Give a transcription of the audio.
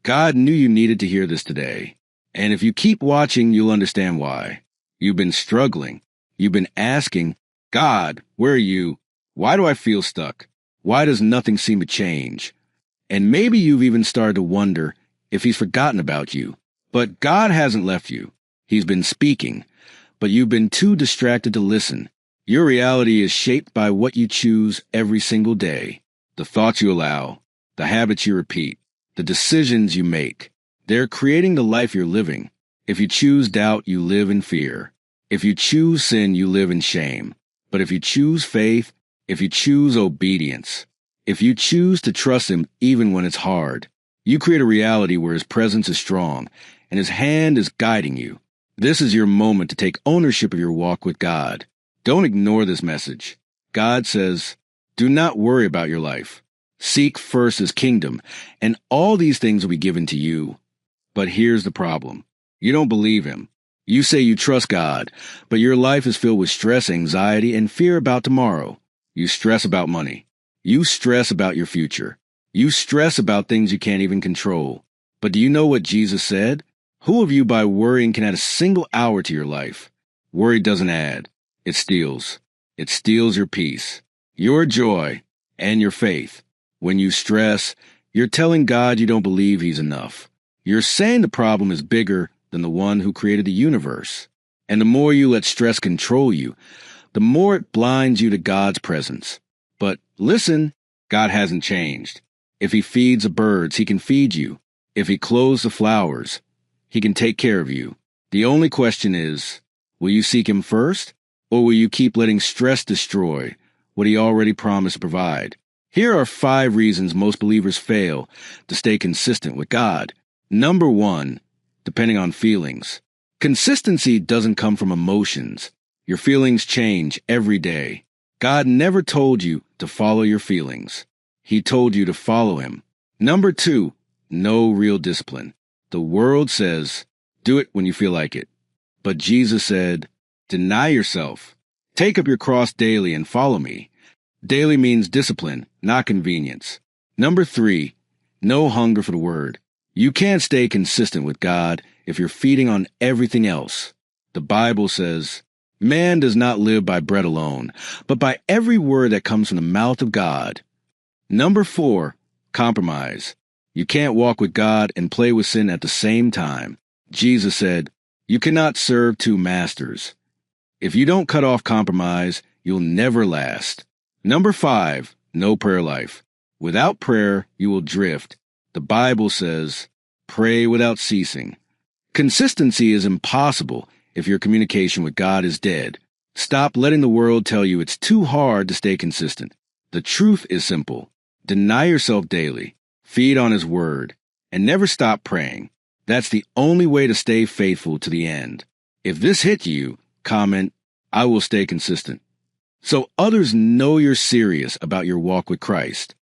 God knew you needed to hear this today. And if you keep watching, you'll understand why. You've been struggling. You've been asking, God, where are you? Why do I feel stuck? Why does nothing seem to change? And maybe you've even started to wonder if he's forgotten about you. But God hasn't left you. He's been speaking, but you've been too distracted to listen. Your reality is shaped by what you choose every single day, the thoughts you allow, the habits you repeat, the decisions you make. They're creating the life you're living. If you choose doubt, you live in fear. If you choose sin, you live in shame. But if you choose faith, if you choose obedience, if you choose to trust him even when it's hard, you create a reality where his presence is strong and his hand is guiding you. This is your moment to take ownership of your walk with God. Don't ignore this message. God says, do not worry about your life. Seek first his kingdom, and all these things will be given to you. But here's the problem. You don't believe him. You say you trust God, but your life is filled with stress, anxiety, and fear about tomorrow. You stress about money. You stress about your future. You stress about things you can't even control. But do you know what Jesus said? Who of you by worrying can add a single hour to your life? Worry doesn't add. It steals. It steals your peace, your joy, and your faith. When you stress, you're telling God you don't believe he's enough. You're saying the problem is bigger than the one who created the universe. And the more you let stress control you, the more it blinds you to God's presence. But listen, God hasn't changed. If he feeds the birds, he can feed you. If he clothes the flowers, he can take care of you. The only question is, will you seek him first, or will you keep letting stress destroy what he already promised to provide? Here are 5 reasons most believers fail to stay consistent with God. Number 1, depending on feelings. Consistency doesn't come from emotions. Your feelings change every day. God never told you to follow your feelings. He told you to follow him. Number 2, no real discipline. The world says, do it when you feel like it. But Jesus said, deny yourself. Take up your cross daily and follow me. Daily means discipline, not convenience. Number 3, no hunger for the word. You can't stay consistent with God if you're feeding on everything else. The Bible says, man does not live by bread alone, but by every word that comes from the mouth of God. Number 4, compromise. You can't walk with God and play with sin at the same time. Jesus said, you cannot serve 2 masters. If you don't cut off compromise, you'll never last. Number 5, no prayer life. Without prayer, you will drift. The Bible says, pray without ceasing. Consistency is impossible if your communication with God is dead. Stop letting the world tell you it's too hard to stay consistent. The truth is simple. Deny yourself daily, feed on his word, and never stop praying. That's the only way to stay faithful to the end. If this hit you, comment, I will stay consistent. So others know you're serious about your walk with Christ.